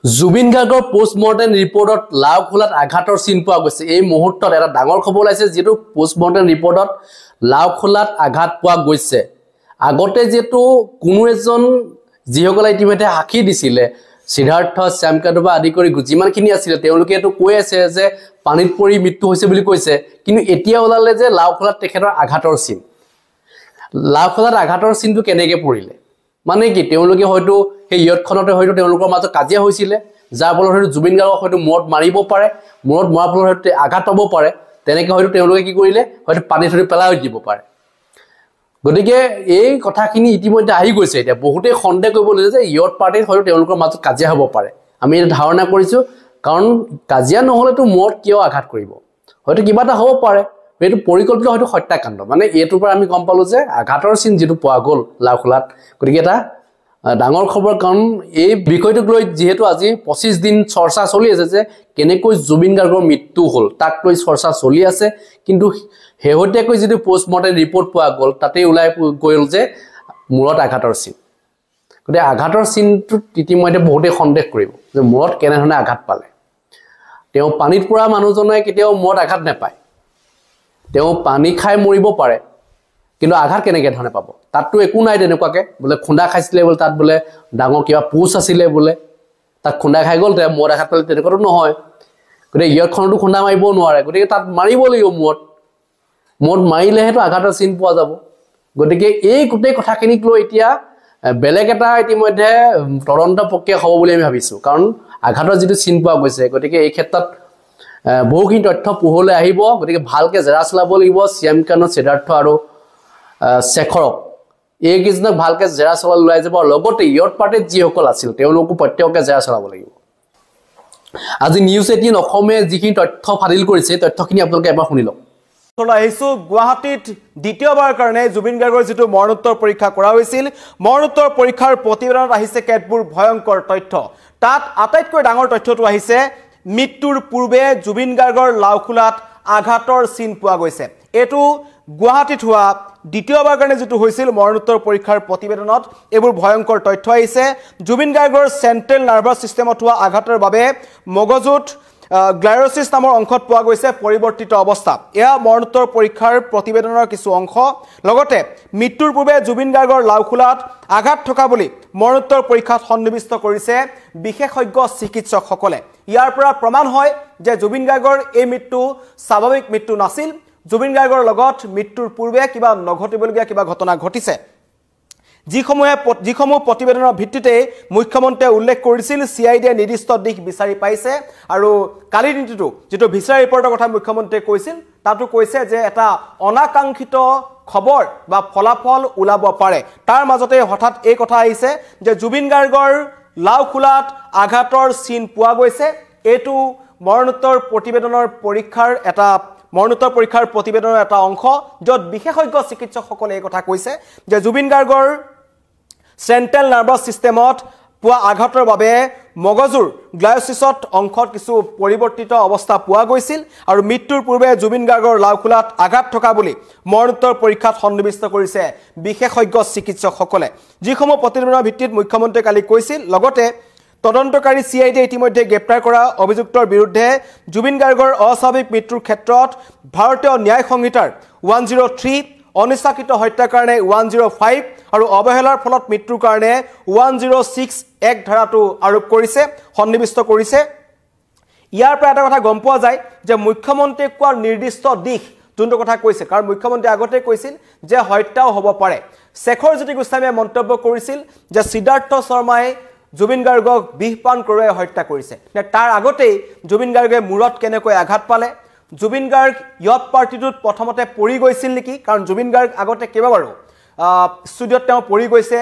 জুবিন গাৰ্গৰ পোষ্টমৰ্টেম ৰিপৰ্টত লাওখোলাত আঘাতৰ চিন পোৱা গৈছে। এই মুহূৰ্তত এটা ডাঙৰ খবৰ ওলাইছে, যেটো পোষ্টমৰ্টেম ৰিপৰ্টত লাওখোলাত আঘাত পোৱা গৈছে। আগতে যেটো কোনো এজন যিসকলে ইতিমধ্যে সাক্ষী দিছিলে, সিদ্ধাৰ্থ শ্যামকাদুবা আদি কৰি যিমানখিনি আছিলে, তেওঁলোকে এটো কৈ আছে যে পানীত পৰি মৃত্যু হৈছে বুলি কৈছে। কিন্তু এতিয়া ওলালে যে লাওখোলাত তেখেতৰ আঘাতৰ চিন। লাওখোলাত আঘাতৰ চিনটো কেনেকৈ পৰিলে, মানে কি তেওঁলোকে হয়তো সেই ইয়তখনতে হয়তো তেওঁলোকৰ মাজত কাজিয়া হৈছিলে, যাৰ ফলত হয়তো জুবিন গাৰ্গক হয়তো মূৰত মাৰিব পাৰে, মূৰত মৰাৰ ফলত হয়তো আঘাত পাব পাৰে। তেনেকৈ হয়তো তেওঁলোকে কি কৰিলে, হয়তো পানীত হয়তো পেলাই দিব পাৰে। গতিকে এই কথাখিনি ইতিমধ্যে আহি গৈছে। এতিয়া বহুতেই সন্দেহ কৰিব লৈছে যে ইয়ত পাৰ্টিত হয়তো তেওঁলোকৰ মাজত কাজিয়া হ'ব পাৰে। আমি এটা ধাৰণা কৰিছোঁ, কাৰণ কাজিয়া নহ'লেতো মূৰত কিয় আঘাত কৰিব, হয়তো কিবা এটা হ'ব পাৰে। এইটো পৰিকল্পিত হয়তো হত্যাকাণ্ড। মানে এইটোৰ পৰা আমি গম পালোঁ যে আঘাতৰ চিন যিটো পোৱা গ'ল লাওখোলাত, গতিকে এটা ডাঙৰ খবৰ। কাৰণ এই বিষয়টোক লৈ যিহেতু আজি 25 দিন চৰ্চা চলি আছে যে কেনেকৈ জুবিন গাৰ্গৰ মৃত্যু হ'ল, তাক লৈ চৰ্চা চলি আছে। কিন্তু শেহতীয়াকৈ যিটো পোষ্টমৰ্টেম ৰিপৰ্ট পোৱা গ'ল, তাতেই ওলাই গ'ল যে মূৰত আঘাতৰ চিন। গতিকে আঘাতৰ চিনটোত ইতিমধ্যে বহুতেই সন্দেহ কৰিব যে মূৰত কেনেধৰণে আঘাত পালে। তেওঁ পানীত পৰা মানুহজনে কেতিয়াও মূৰত আঘাত নাপায়, তেওঁ পানী খাই মৰিব পাৰে, কিন্তু আঘাত কেনেকৈ ধৰণে পাব? তাততো একো নাই তেনেকুৱাকৈ, বোলে খুন্দা খাইছিলে বোলে, তাত বোলে ডাঙৰ কিবা পোচ আছিলে বোলে, তাত খুন্দা খাই গ'ল, তেওঁ মূৰত আঘাত পালে, তেনেকুৱাতো নহয়। গতিকে ইয়তখনতো খুন্দা মাৰিব নোৱাৰে, গতিকে তাত মাৰিব লাগিব মূৰত মাৰিলেহেতো আঘাতৰ চিন পোৱা যাব। গতিকে এই গোটেই কথাখিনিক লৈ এতিয়া বেলেগ এটা ইতিমধ্যে তদন্ত প্ৰক্ৰিয়া হ'ব বুলি আমি ভাবিছোঁ। কাৰণ আঘাতৰ যিটো চিন পোৱা গৈছে, গতিকে এই ক্ষেত্ৰত বহুখিনি তথ্য পোহৰলৈ আহিব। গতিকে ভালকৈ জেৰা চলাব লাগিব শ্যামকানু, সিদ্ধাৰ্থ আৰু শেখৰক। এইকেইজনক ভালকৈ জেৰা চলাব ওলাই যাব। লগতে ইয়ত পাৰ্টিত যিসকল আছিল তেওঁলোকো প্ৰত্যেককে জেৰা চলাব লাগিব। আজি নিউজ 18 অসমে যিখিনি তথ্য ফাদিল কৰিছে, তথ্যখিনি আপোনালোকে এবাৰ শুনি লওক। আহিছোঁ গুৱাহাটীত দ্বিতীয়বাৰ কাৰণে জুবিন গাৰ্গৰ যিটো মৰণোত্তৰ পৰীক্ষা কৰা হৈছিল, মৰণোত্তৰ পৰীক্ষাৰ প্ৰতিবেদনত আহিছে কেতবোৰ ভয়ংকৰ তথ্য। তাত আটাইতকৈ ডাঙৰ তথ্যটো আহিছে মৃত্যুৰ পূৰ্বে জুবিন গাৰ্গৰ লাওখোলাত আঘাতৰ চিন পোৱা গৈছে। এইটো গুৱাহাটীত হোৱা দ্বিতীয়বাৰ কাৰণে যিটো হৈছিল মৰণোত্তৰ পৰীক্ষাৰ প্ৰতিবেদনত এইবোৰ ভয়ংকৰ তথ্য আহিছে। জুবিন গাৰ্গৰ চেণ্ট্ৰেল নাৰ্ভাছ ছিষ্টেমত হোৱা আঘাতৰ বাবে মগজুত গ্লাইৰচিছ নামৰ অংশত পোৱা গৈছে পৰিৱৰ্তিত অৱস্থা। এয়া মৰণোত্তৰ পৰীক্ষাৰ প্ৰতিবেদনৰ কিছু অংশ। লগতে মৃত্যুৰ পূৰ্বে জুবিন গাৰ্গৰ লাওখোলাত আঘাত থকা বুলি মৰণোত্তৰ পৰীক্ষাত সন্নিৱিষ্ট কৰিছে বিশেষজ্ঞ চিকিৎসকসকলে। ইয়াৰ পৰা প্ৰমাণ হয় যে জুবিন গাৰ্গৰ এই মৃত্যু স্বাভাৱিক মৃত্যু নাছিল। জুবিন গাৰ্গৰ লগত মৃত্যুৰ পূৰ্বে কিবা নঘটিবলগীয়া কিবা ঘটনা ঘটিছে। যিসমূহ প্ৰতিবেদনৰ ভিত্তিতে মুখ্যমন্ত্ৰীয়ে উল্লেখ কৰিছিল CIDয়ে নিৰ্দিষ্ট দিশ বিচাৰি পাইছে। আৰু কালিৰ নীতিটো যিটো ভিছাৰ ৰিপৰ্টৰ কথা মুখ্যমন্ত্ৰীয়ে কৈছিল, তাতো কৈছে যে এটা অনাকাংক্ষিত খবৰ বা ফলাফল ওলাব পাৰে। তাৰ মাজতে হঠাৎ এই কথা আহিছে যে জুবিন গাৰ্গৰ লাওখোলাত আঘাতৰ চিন পোৱা গৈছে। এইটো মৰণোত্তৰ পৰীক্ষাৰ প্ৰতিবেদনৰ এটা অংশ, য'ত বিশেষজ্ঞ চিকিৎসকসকলে এই কথা কৈছে যে জুবিন গাৰ্গৰ চেণ্ট্ৰেল নাৰ্ভাছ ছিষ্টেমত পোৱা আঘাতৰ বাবে মগজুৰ গ্লাইৰচিছত অংশত কিছু পৰিৱৰ্তিত অৱস্থা পোৱা গৈছিল। আৰু মৃত্যুৰ পূৰ্বে জুবিন গাৰ্গৰ লাওখোলাত আঘাত থকা বুলি মৰণোত্তৰ পৰীক্ষাত সন্নিৱিষ্ট কৰিছে বিশেষজ্ঞ চিকিৎসকসকলে। যিসমূহ প্ৰতিবেদনৰ ভিত্তিত মুখ্যমন্ত্ৰীয়ে কালি কৈছিল। লগতে তদন্তকাৰী CIDয়ে ইতিমধ্যে গ্ৰেপ্তাৰ কৰা অভিযুক্তৰ বিৰুদ্ধে জুবিন গাৰ্গৰ অস্বাভাৱিক মৃত্যুৰ ক্ষেত্ৰত ভাৰতীয় ন্যায় সংহিতাৰ 103, অনিচ্ছাকৃত হত্যাৰ কাৰণে 105 আৰু অৱহেলাৰ ফলত মৃত্যুৰ কাৰণে 106 এক ধাৰাটো আৰোপ কৰিছে, সন্নিৱিষ্ট কৰিছে। ইয়াৰ পৰা এটা কথা গম পোৱা যায় যে মুখ্যমন্ত্ৰীয়ে কোৱা নিৰ্দিষ্ট দিশ যোনটো কথা কৈছে, কাৰণ মুখ্যমন্ত্ৰীয়ে আগতে কৈছিল যে হত্যাও হ'ব পাৰে। শেখৰজ্যোতি গোস্বামীয়ে মন্তব্য কৰিছিল যে সিদ্ধাৰ্থ শৰ্মাই জুবিন গাৰ্গক বিষপান কৰোৱাই হত্যা কৰিছে। তাৰ আগতেই জুবিন গাৰ্গে মূৰত কেনেকৈ আঘাত পালে, জুবিন গাৰ্গ ইয়ত পাৰ্টিটোত প্ৰথমতে পৰি গৈছিল নেকি, কাৰণ জুবিন গাৰ্গ আগতে কেইবাবাৰো ষ্টুডিঅ'ত তেওঁ পৰি গৈছে।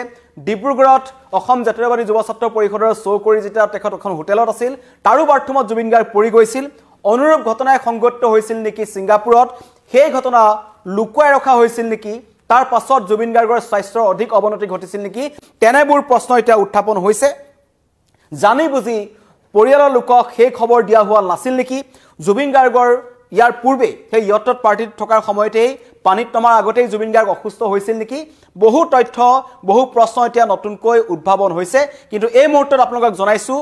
ডিব্ৰুগড়ত অসম জাতীয়তাবাদী যুৱ ছাত্ৰ পৰিষদৰ শ্ব' কৰি যেতিয়া তেখেত এখন হোটেলত আছিল, তাৰো বাথৰুমত জুবিন গাৰ্গ পৰি গৈছিল। অনুৰূপ ঘটনাই সংঘটিত হৈছিল নেকি ছিংগাপুৰত, সেই ঘটনা লুকুৱাই ৰখা হৈছিল নেকি, তাৰ পাছত জুবিন গাৰ্গৰ স্বাস্থ্যৰ অধিক অৱনতি ঘটিছিল নেকি, তেনেবোৰ প্ৰশ্ন এতিয়া উত্থাপন হৈছে। জানি বুজি পৰিয়ালৰ লোকক সেই খবৰ দিয়া হোৱা নাছিল নেকি, জুবিন গাৰ্গৰ ইয়াৰ পূৰ্বে সেই ইয়টত পাৰ্টিত থকাৰ সময়তেই পানীত নমাৰ আগতেই জুবিন গাৰ্গ অসুস্থ হৈছিল নেকি বহু তথ্য বহু প্ৰশ্ন এতিয়া নতুনকৈ উদ্ভাৱন হৈছে কিন্তু এই মুহূৰ্তত আপোনালোকক জনাইছো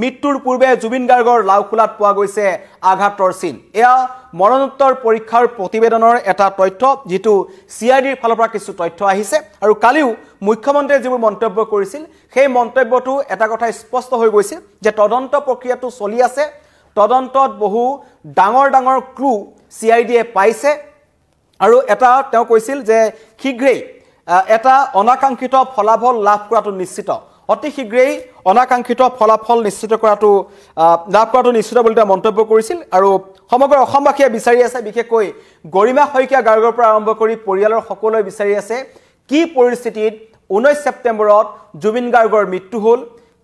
মৃত্যুৰ পূৰ্বে জুবিন গাৰ্গৰ লাওখোলাত পোৱা গৈছে আঘাতৰ চিন এয়া মৰণোত্তৰ পৰীক্ষাৰ প্ৰতিবেদনৰ এটা তথ্য যেটো সিআইডিৰ ফালৰ পৰা কিছু তথ্য আহিছে আৰু কালিও মুখ্যমন্ত্ৰীয়ে যিবোৰ মন্তব্য কৰিছিল সেই মন্তব্যটো এটা কথা স্পষ্ট হৈ গৈছিল যে তদন্ত প্ৰক্ৰিয়াটো চলি আছে তদন্তত বহু ডাঙৰ ডাঙৰ ক্লু সিআইডিয়ে পাইছে আৰু এটা তেওঁ কৈছিল যে শীঘ্ৰেই এটা অনাকাংক্ষিত ফলাফল লাভ কৰাটো নিশ্চিত অতি শীঘ্ৰেই অনাকাংক্ষিত ফলাফল নিশ্চিত কৰাটো লাভ কৰাটো নিশ্চিত বুলি তেওঁ মন্তব্য কৰিছিল আৰু সমগ্ৰ অসমবাসীয়ে বিচাৰি আছে বিশেষকৈ গৰিমা শইকীয়া গাৰ্গৰ পৰা আৰম্ভ কৰি পৰিয়ালৰ সকলোৱে বিচাৰি আছে কি পৰিস্থিতিত 19 ছেপ্টেম্বৰত জুবিন গাৰ্গৰ মৃত্যু হ'ল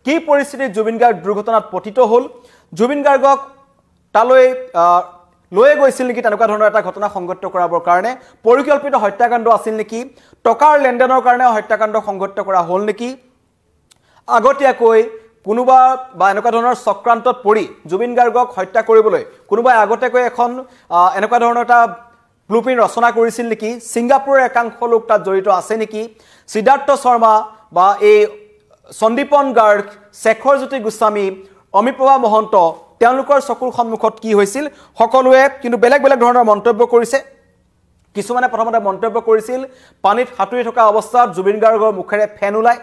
কি পৰিস্থিতিত জুবিন গাৰ্গ দুৰ্ঘটনাত পতিত হ'ল জুবিন গাৰ্গক তালৈ লৈ গৈছিল নেকি তেনেকুৱা ধৰণৰ এটা ঘটনা সংঘটিত কৰাবৰ কাৰণে পৰিকল্পিত হত্যাকাণ্ড আছিল নেকি টকাৰ লেনদেনৰ কাৰণে হত্যাকাণ্ড সংঘটিত কৰা হ'ল নেকি আগতীয়াকৈ কোনোবা বা এনেকুৱা ধৰণৰ চক্ৰান্তত পৰি জুবিন গাৰ্গক হত্যা কৰিবলৈ কোনোবাই আগতীয়াকৈ এখন এনেকুৱা ধৰণৰ এটা ব্লুপ্ৰিন্ট ৰচনা কৰিছিল নেকি সিংগাপুৰৰ একাংশ লোক তাত জড়িত আছে নেকি সিদ্ধাৰ্থ শৰ্মা বা এই সন্দীপন গাৰ্গ শেখৰজ্যোতি গোস্বামী অমিপ্ৰভা মহন্ত তেওঁলোকৰ চকুৰ সন্মুখত কি হৈছিল সকলোৱে কিন্তু বেলেগ বেলেগ ধৰণৰ মন্তব্য কৰিছে কিছুমানে প্ৰথমতে মন্তব্য কৰিছিল পানীত হাতুৰি থকা অৱস্থাত জুবিন গাৰ্গৰ মুখেৰে ফেন ওলাই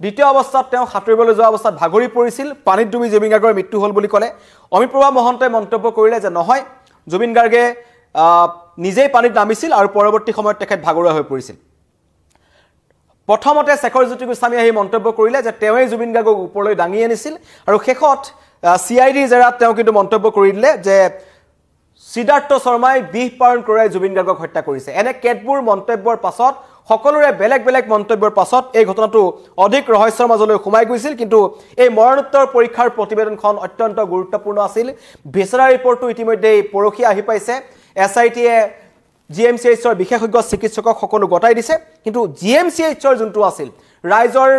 দ্বিতীয় অৱস্থাত তেওঁ হাতুৰিবলৈ যোৱা অৱস্থাত ভাগৰি পৰিছিল পানীত ডুবি জুবিন গাৰ্গৰ মৃত্যু হ'ল বুলি ক'লে অমিপ্ৰভা মহন্তই মন্তব্য কৰিলে যে নহয় জুবিন গাৰ্গে নিজেই পানীত নামিছিল আৰু পৰৱৰ্তী সময়ত তেখেত ভাগৰুৱা হৈ পৰিছিল প্ৰথমতে শেখৰজ্যোতি গোস্বামী আহি মন্তব্য কৰিলে যে তেওঁই জুবিন গাৰ্গক ওপৰলৈ দাঙি আনিছিল আৰু শেষত সিআইডি জেৰাত তেওঁ কিন্তু মন্তব্য কৰি দিলে যে সিদ্ধাৰ্থ শৰ্মাই বিহ পাৰণ কৰি জুবিন গাৰ্গক হত্যা কৰিছে এনে কেতবোৰ মন্তব্যৰ পাছত সকলোৰে বেলেগ বেলেগ মন্তব্যৰ পাছত এই ঘটনাটো অধিক ৰহস্যৰ মাজলৈ সোমাই গৈছিল কিন্তু এই মৰণোত্তৰ পৰীক্ষাৰ প্ৰতিবেদনখন অত্যন্ত গুৰুত্বপূৰ্ণ আছিল ভিছাৰা ৰিপৰ্টটো ইতিমধ্যে পৰখি আহি পাইছে এছআইটিয়ে জিএমচিএইচৰ বিশেষজ্ঞ চিকিৎসকক সকলো গতাই দিছে কিন্তু জিএমচিএইচৰ যোনটো আছিল ৰাইজৰ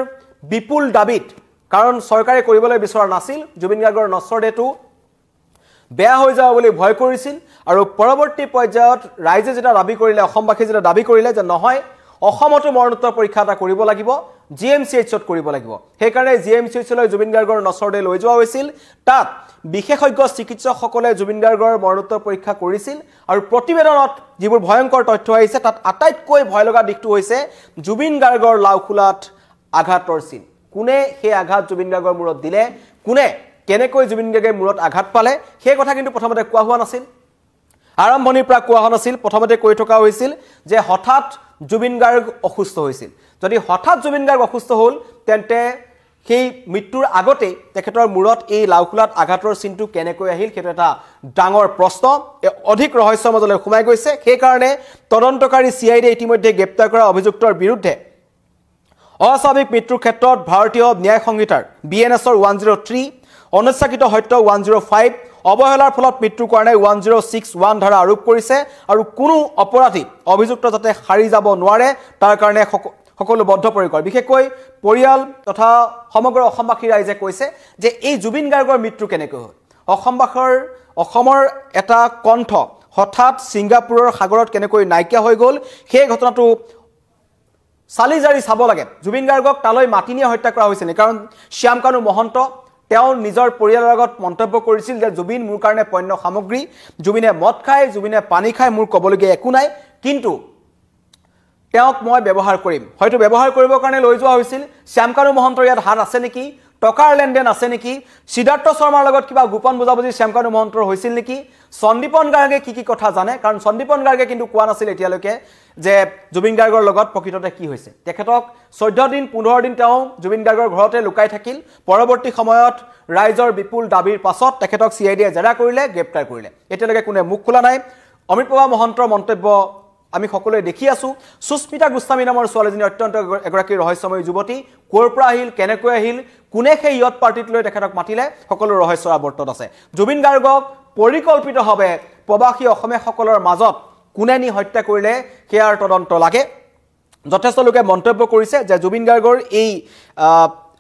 বিপুল দাবীত কাৰণ চৰকাৰে কৰিবলৈ বিচৰা নাছিল জুবিন গাৰ্গৰ নশ্বৰ দেহটো বেয়া হৈ যাব বুলি ভয় কৰিছিল আৰু পৰৱৰ্তী পৰ্যায়ত ৰাইজে যেটা দাবী কৰিলে অসমবাসী যেটা দাবী কৰিলে যে নহয় অসমতো মৰণোত্তৰ পৰীক্ষা এটা কৰিব লাগিব জিএমচিএইচত কৰিব লাগিব সেইকাৰণে জিএমচিএইচলৈ জুবিন গাৰ্গৰ নশ্বৰ দেহ লৈ যোৱা হৈছিল তাত বিশেষজ্ঞ চিকিৎসকসকলে জুবিন গাৰ্গৰ মৰণোত্তৰ পৰীক্ষা কৰিছিল আৰু প্ৰতিবেদনত যিবোৰ ভয়ংকৰ তথ্য আহিছে তাত আটাইতকৈ ভয় লগা দিশটো হৈছে জুবিন গাৰ্গৰ লাওখোলাত আঘাতৰ চিন কোনে সেই আঘাত জুবিন গাৰ্গৰ মূৰত দিলে কোনে কেনেকৈ জুবিন গাৰ্গে মূৰত আঘাত পালে সেই কথা কিন্তু প্ৰথমতে কোৱা হোৱা নাছিল আৰম্ভণিৰ পৰা কোৱা হোৱা নাছিল প্ৰথমতে কৈ থকা হৈছিল যে হঠাৎ জুবিন গাৰ্গ অসুস্থ হৈছিল যদি হঠাৎ জুবিন গাৰ্গ অসুস্থ হ'ল তেন্তে সেই মৃত্যুৰ আগতে তেখেতৰ মূৰত এই লাওখোলাত আঘাতৰ চিনটো কেনেকৈ আহিল সেইটো এটা ডাঙৰ প্ৰশ্ন অধিক ৰহস্যৰ মাজলৈ সোমাই গৈছে সেই কাৰণে তদন্তকাৰী সিআইডি ইতিমধ্যে গ্ৰেপ্তাৰ কৰা অভিযুক্তৰ বিৰুদ্ধে অস্বাভাৱিক মৃত্যুৰ ক্ষেত্ৰত ভাৰতীয় ন্যায় সংহিতাৰ বিএনএছৰ 103 অনিচ্ছাকৃত হত্যা 105 অবহেলাৰ ফলত মৃত্যুৰ কাৰণে 1061 ধাৰা আৰোপ কৰিছে আৰু কোনো অপৰাধী অভিযুক্ত যাতে হাৰি যাব নোৱাৰে তাৰ কাৰণে সকলো বদ্ধপৰিকৰ বিশেষকৈ পৰিয়াল তথা সমগ্ৰ অসমবাসী ৰাইজে কৈছে যে এই জুবিন গাৰ্গৰ মৃত্যু কেনেকৈ হ'ল অসমৰ এটা কণ্ঠ হঠাৎ সিংগাপুৰৰ সাগৰত কেনেকৈ নাইকিয়া হৈ গ'ল সেই ঘটনাটো চালি জাৰি চাব লাগে জুবিন গাৰ্গক তালৈ মাতি নিয়া হত্যা কৰা হৈছিল কাৰণ শ্যামকানু মহন্ত তেওঁ নিজৰ পৰিয়ালৰ লগত মন্তব্য কৰিছিল যে জুবিন মোৰ কাৰণে পণ্য সামগ্ৰী জুবিনে মদ খায় জুবিনে পানী খায় মোৰ ক'বলগীয়া একো নাই কিন্তু তেওঁক মই ব্যৱহাৰ কৰিম হয়তো ব্যৱহাৰ কৰিবৰ কাৰণে লৈ যোৱা হৈছিল শ্যামকানু মহন্তৰ ইয়াত হাত আছে নেকি টকাৰ লেনদেন আছে নেকি সিদ্ধাৰ্থ শৰ্মাৰ লগত কিবা গোপন বুজাবুজি শ্যামকানু মহন্তৰ হৈছিল নেকি সন্দীপন গাৰ্গে কি কথা জানে কাৰণ সন্দীপন গাৰ্গে কিন্তু কোৱা নাছিল এতিয়ালৈকে যে জুবিন গাৰ্গৰ লগত প্ৰকৃততে কি হৈছে তেখেতক 14 দিন 15 দিন তেওঁ জুবিন গাৰ্গৰ ঘৰতে লুকাই থাকিল পৰৱৰ্তী সময়ত ৰাইজৰ বিপুল দাবীৰ পাছত তেখেতক সিআইডিয়ে জেৰা কৰিলে গ্ৰেপ্তাৰ কৰিলে এতিয়ালৈকে কোনে মুখ খোলা নাই অমিপ্ৰভা মহন্তৰ মন্তব্য আমি সকলোৱে দেখি আছো সুস্মিতা গোস্বামী নামৰ ছোৱালীজনী অত্যন্ত এগৰাকী ৰহস্যময় যুৱতী কোৰ পৰা আহিল কেনেকৈ আহিল কোনে সেই ইয়ট পাৰ্টিত লৈ তেখেতক মাতিলে সকলো ৰহস্যৰ আৱৰ্তত আছে জুবিন গাৰ্গক পৰিকল্পিতভাৱে প্ৰবাসী অসমীয়াসকলৰ মাজত কোনে নি হত্যা কৰিলে সেয়াৰ তদন্ত লাগে যথেষ্ট লোকে মন্তব্য কৰিছে যে জুবিন গাৰ্গৰ এই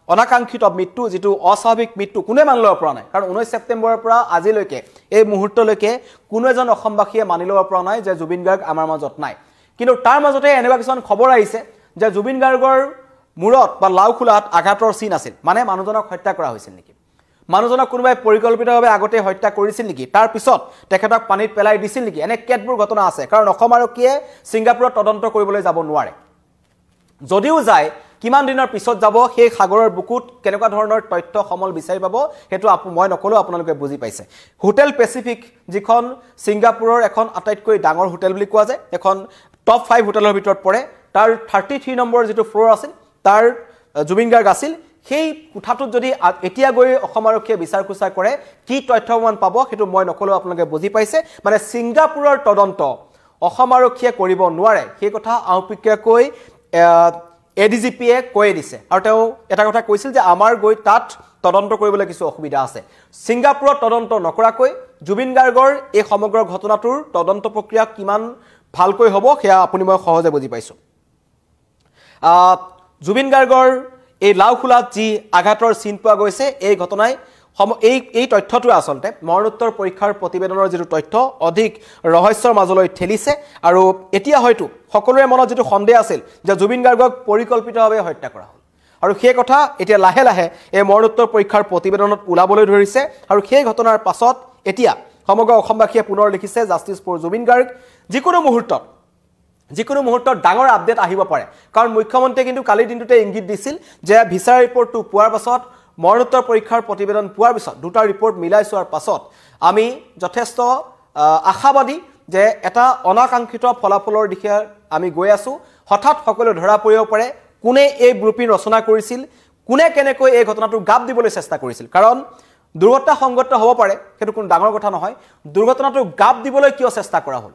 অনাকাংক্ষিত মৃত্যু যেটো অস্বাভাৱিক মৃত্যু কোনে মানি ল'ব পৰা নাই কাৰণ 19 ছেপ্টেম্বৰৰ পৰা আজিলৈকে এই মুহূৰ্তলৈকে কোনো এজন অসমবাসীয়ে মানি ল'ব পৰা নাই যে জুবিন গাৰ্গ আমাৰ মাজত নাই কিন্তু তাৰ মাজতে এনেকুৱা কিছুমান খবৰ আহিছে যে জুবিন গাৰ্গৰ মূৰত বা লাওখোলাত আঘাতৰ চিন আছিল মানে মানুহজনক হত্যা কৰা হৈছিল নেকি মানুহজনক কোনোবাই পৰিকল্পিতভাৱে আগতে হত্যা কৰিছিল নেকি তাৰ পিছত তেখেতক পানীত পেলাই দিছিল নেকি এনে কেতবোৰ ঘটনা আছে কাৰণ অসম আৰক্ষীয়ে ছিংগাপুৰত তদন্ত কৰিবলৈ যাব নোৱাৰে যদিও যায় কিমান দিনৰ পিছত যাব সেই সাগৰৰ বুকুত কেনেকুৱা ধৰণৰ তথ্য সমল বিচাৰি পাব হেতু মই নকলো আপোনালোকে বুজি পাইছে হোটেল পেচিফিক যিখন ছিংগাপুৰৰ এখন আটাইতকৈ ডাঙৰ হোটেল বুলি কোৱা যায় এখন টপ 5 হোটেলৰ ভিতৰত পৰে তাৰ 33 নম্বৰ যেটো ফ্লোৰ আছিল তাৰ জুবিন গাৰ্গ আছিল সেই কোঠাটোত যদি এতিয়া গৈ অসম আৰক্ষীয়ে বিচাৰ কুচাৰ কৰে কি তথ্যমান পাব হেতু মই নকলো আপোনালোকে বুজি পাইছে মানে ছিংগাপুৰৰ তদন্ত অসম আৰক্ষীয়ে কৰিব নোৱাৰে সেই কথা আউপিককৈ এডিজিপিয়ে কৈ দিছে আৰু তেওঁ এটা কথা কৈছিল যে আমাৰ গৈ তাত তদন্ত কৰিবলৈ কিছু অসুবিধা আছে ছিংগাপুৰত তদন্ত নকৰাকৈ জুবিন গাৰ্গৰ এই সমগ্ৰ ঘটনাটোৰ তদন্ত প্ৰক্ৰিয়া কিমান ভালকৈ হ'ব সেয়া আপুনি মই সহজে বুজি পাইছো জুবিন গাৰ্গৰ এই লাওখোলাত যি আঘাতৰ চিন পোৱা গৈছে এই ঘটনাই এই তথ্যটো আসলতে মৰণোত্তৰ পৰীক্ষাৰ প্ৰতিবেদনৰ যেটো তথ্য অধিক ৰহস্যৰ মাজলৈ ঠেলিছে আৰু এতিয়া হয়তো সকলোৰে মনত যেটো সন্দেহ আছিল যে জুবিন গাৰ্গক পৰিকল্পিতভাৱে হত্যা কৰা হ'ল আৰু সেই কথা এতিয়া লাহে লাহে এই মৰণোত্তৰ পৰীক্ষাৰ প্ৰতিবেদনত ওলাবলৈ ধৰিছে আৰু সেই ঘটনাৰ পাছত এতিয়া সমগ্ৰ অসমবাসীয়ে পুনৰ লিখিছে জাষ্টিস ফৰ জুবিন গাৰ্গ যিকোনো মুহূৰ্তত ডাঙৰ আপডেট আহিব পাৰে কাৰণ মুখ্যমন্ত্ৰীয়ে কিন্তু কালি দিনটোতে ইংগিত দিছিল যে ভিসা ৰিপৰ্টটো পোৱাৰ পাছত মৰণোত্তৰ পৰীক্ষাৰ প্ৰতিবেদন পোৱাৰ পিছত দুটা ৰিপৰ্ট মিলাই চোৱাৰ পাছত আমি যথেষ্ট আশাবাদী যে এটা অনাকাংক্ষিত ফলাফলৰ দিশে আমি গৈ আছো হঠাৎ সকলো ধৰা পৰিব পাৰে কোনে এই ব্লুপ্ৰিন্ট ৰচনা কৰিছিল কোনে কেনেকৈ এই ঘটনাটো গাপ দিবলৈ চেষ্টা কৰিছিল কাৰণ দুৰ্ঘটনা সংগত হ'ব পাৰে সেইটো কোনো ডাঙৰ কথা নহয় দুৰ্ঘটনাটো গাপ দিবলৈ কিয় চেষ্টা কৰা হ'ল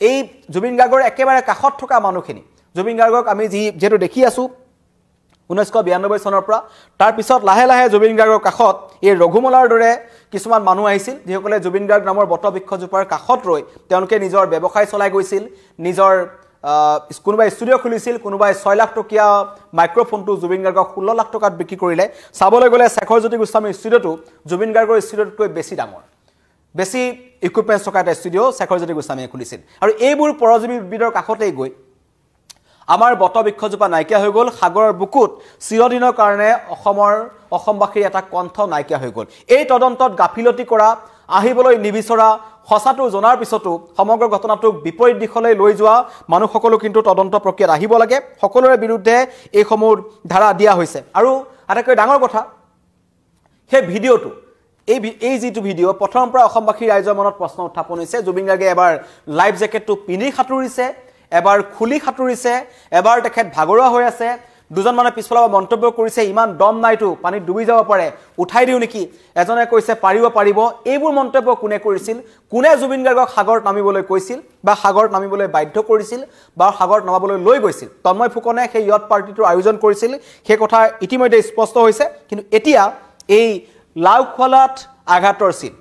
এই জুবিন গাৰ্গৰ একেবাৰে কাখত থকা মানুহখিনি জুবিন গাৰ্গক আমি যেটো দেখি আছো 1992 চনৰ পৰা তাৰ পিছত লাহে লাহে জুবিন গাৰ্গৰ কাখত এই ৰঘুমলাৰ দৰে কিছুমান মানুহ আহিছিল যিসকলে জুবিন গাৰ্গ নামৰ বটবৃক্ষজোপাৰ কাখত ৰৈ তেওঁলোকে নিজৰ ব্যৱসায় চলাই গৈছিল নিজৰ কোনোবাই ষ্টুডিঅ' খুলিছিল কোনোবাই 6 লাখ টকীয়া মাইক্ৰফোনটো জুবিন গাৰ্গক 16 লাখ টকাত বিক্ৰী কৰিলে চাবলৈ গ'লে শেখৰজ্যোতি গোস্বামীৰ ষ্টুডিঅ'টো জুবিন গাৰ্গৰ ষ্টুডিঅ'তকৈ বেছি ডাঙৰ বেছি ইকুইপমেন্টছ থকা এটা ষ্টুডিঅ' শেখৰজ্যোতি গোস্বামীয়ে খুলিছিল আৰু এইবোৰ পৰজীৱীবিদৰ কাখতেই গৈ আমাৰ বটবৃক্ষজোপা নাইকিয়া হৈ গ'ল সাগৰৰ বুকুত চিৰদিনৰ কাৰণে অসমবাসীৰ এটা কণ্ঠ নাইকিয়া হৈ গ'ল এই তদন্তত গাফিলতি কৰা আহিবলৈ নিবিচৰা হসাটো জনাৰ পিছতো সমগ্ৰ ঘটনাটোক বিপৰীত দিশলৈ লৈ যোৱা মানুহসকলো কিন্তু তদন্ত প্ৰক্ৰিয়াত আহিব লাগে সকলোৰে বিৰুদ্ধে এই সমূহ ধাৰা দিয়া হৈছে আৰু আটাইতকৈ ডাঙৰ কথা সেই ভিডিঅ'টো এই যেটো ভিডিঅ' প্ৰথমৰ পৰা অসমবাসী ৰাইজৰ মনত প্ৰশ্ন উত্থাপন হৈছে জুবিন গাৰ্গে এবাৰ লাইফ জেকেটটো পিন্ধি সাঁতুৰিছে এবাৰ খুলি সাঁতুৰিছে এবাৰ তেখেত ভাগৰুৱা হৈ আছে দুজন মানে পিছফালৰ মন্তব্য কৰিছে ইমান দম নাইতো পানীত ডুবি যাব পাৰে উঠাই দিও নেকি এজনে কৈছে পাৰিব এইবোৰ মন্তব্য কোনে কৰিছিল কোনে জুবিন গাৰ্গক সাগৰত নামিবলৈ কৈছিল বা সাগৰত নামিবলৈ বাধ্য কৰিছিল বা সাগৰত নামাবলৈ লৈ গৈছিল তন্ময় ফুকনে সেই ইয়ট পাৰ্টিটোৰ আয়োজন কৰিছিল সেই কথা ইতিমধ্যে স্পষ্ট হৈছে কিন্তু এতিয়া এই লাওখোলাত আঘাতৰ চিন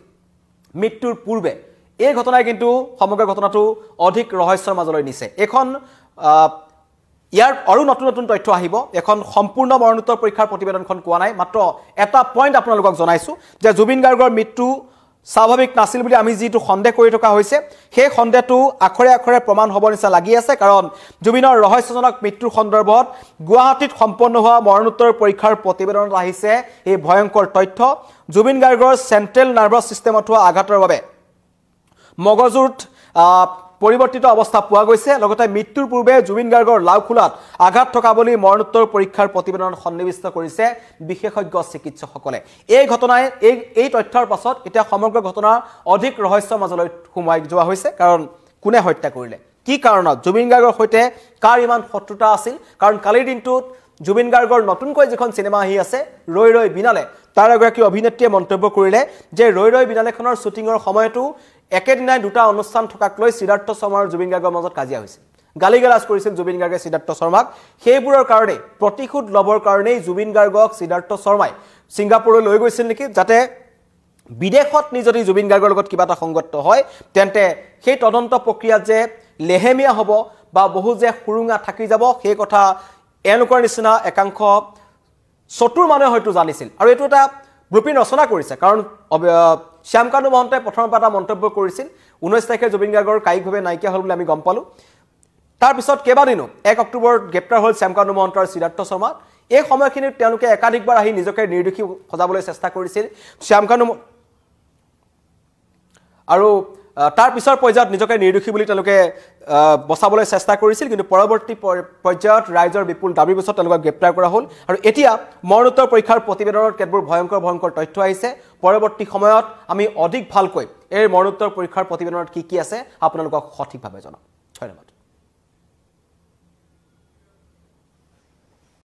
মৃত্যুৰ পূৰ্বে এই ঘটনাই কিন্তু সমগ্ৰ ঘটনাটো অধিক ৰহস্যৰ মাজলৈ নিছে এখন ইয়াৰ আৰু নতুন তথ্য আহিব এখন সম্পূৰ্ণ মৰণোত্তৰ পৰীক্ষাৰ প্ৰতিবেদনখন কোৱা নাই মাত্ৰ এটা পইণ্ট আপোনালোকক জনাইছো যে জুবিন গাৰ্গৰ মৃত্যু স্বাভাৱিক নাছিল বুলি আমি যেটো সন্দেহ কৰি থকা হৈছে সেই সন্দেহটো আখৰে আখৰে প্ৰমাণ হ'ব নিচিনা লাগি আছে কাৰণ জুবিনৰ ৰহস্যজনক মৃত্যুৰ সন্দৰ্ভত গুৱাহাটীত সম্পন্ন হোৱা মৰণোত্তৰ পৰীক্ষাৰ প্ৰতিবেদনত আহিছে এই ভয়ংকৰ তথ্য জুবিন গাৰ্গৰ চেণ্ট্ৰেল নাৰ্ভাছ ছিষ্টেমত হোৱা আঘাতৰ বাবে মগজুত পৰিৱৰ্তিত অৱস্থা পোৱা গৈছে লগতে মৃত্যুৰ পূৰ্বে জুবিন গাৰ্গৰ লাওখোলাত আঘাত থকা বুলি মৰণোত্তৰ পৰীক্ষাৰ প্ৰতিবেদনত সন্নিৱিষ্ট কৰিছে বিশেষজ্ঞ চিকিৎসকসকলে এই ঘটনাই এই তথ্যৰ পাছত এতিয়া সমগ্ৰ ঘটনা অধিক ৰহস্যৰ মাজলৈ সোমাই যোৱা হৈছে কাৰণ কোনে হত্যা কৰিলে কি কাৰণত জুবিন গাৰ্গৰ সৈতে কাৰ ইমান শত্ৰুতা আছিল কাৰণ কালিৰ দিনটোত জুবিন গাৰ্গৰ নতুনকৈ যিখন সিনেমা আহি আছে ৰৈ ৰৈ বিনালে তাৰ এগৰাকী অভিনেত্ৰীয়ে মন্তব্য কৰিলে যে ৰৈ ৰৈ বিনালেখনৰ শ্বুটিঙৰ সময়তো একেদিনাই দুটা অনুষ্ঠান থকাক লৈ সিদ্ধাৰ্থ শৰ্মাৰ জুবিন গাৰ্গৰ মাজত কাজিয়া হৈছিল গালিগালাজ কৰিছিল জুবিন গাৰ্গে সিদ্ধাৰ্থ শৰ্মাক সেইবোৰৰ কাৰণে প্ৰতিশোধ লবৰ কাৰণে জুবিন গাৰ্গক সিদ্ধাৰ্থ শৰ্মাই ছিংগাপুৰলৈ লৈ গৈছিল নেকি যাতে বিদেশত যদি জুবিন গাৰ্গৰ লগত কিবা এটা সংগত হয় তেন্তে সেই তদন্ত প্ৰক্ৰিয়াত যে লেহেমিয়া হ'ব বা বহু যে সুৰুঙা থাকি যাব সেই কথা এওঁলোকৰ নিচিনা একাংশ চতুৰ মানুহে হয়তো জানিছিল আৰু এইটো এটা ব্লুপ্ৰিণ্ট ৰচনা কৰিছে কাৰণ শ্যামকানু মহন্তই প্ৰথমৰ পৰা এটা মন্তব্য কৰিছিল 19 তাৰিখে জুবিন গাৰ্গৰ কায়িকভাৱে নাইকিয়া হ'ল বুলি আমি গম পালোঁ তাৰ পিছত কেইবাদিনো 1 অক্টোবৰত গ্ৰেপ্তাৰ হ'ল শ্যামকানু মহন্ত আৰু সিদ্ধাৰ্থ শৰ্মা এই সময়খিনিত তেওঁলোকে একাধিকবাৰ আহি নিজকে নিৰ্দোষী সজাবলৈ চেষ্টা কৰিছিল শ্যামকানু আৰু তাৰ পিছৰ পৰ্যায়ত নিজকে নিৰ্দোষী বুলি তেওঁলোকে বচাবলৈ চেষ্টা কৰিছিল কিন্তু পৰৱৰ্তী পৰ্যায়ত ৰাইজৰ বিপুল দাবীৰ পিছত তেওঁলোকক গ্ৰেপ্তাৰ কৰা হ'ল আৰু এতিয়া মৰণোত্তৰ পৰীক্ষাৰ প্ৰতিবেদনত কেতবোৰ ভয়ংকৰ তথ্য আহিছে পৰৱৰ্তী সময়ত আমি অধিক ভালকৈ এই মৰণোত্তৰ পৰীক্ষাৰ প্ৰতিবেদনত কি আছে আপোনালোকক সঠিকভাৱে জনাম ধন্যবাদ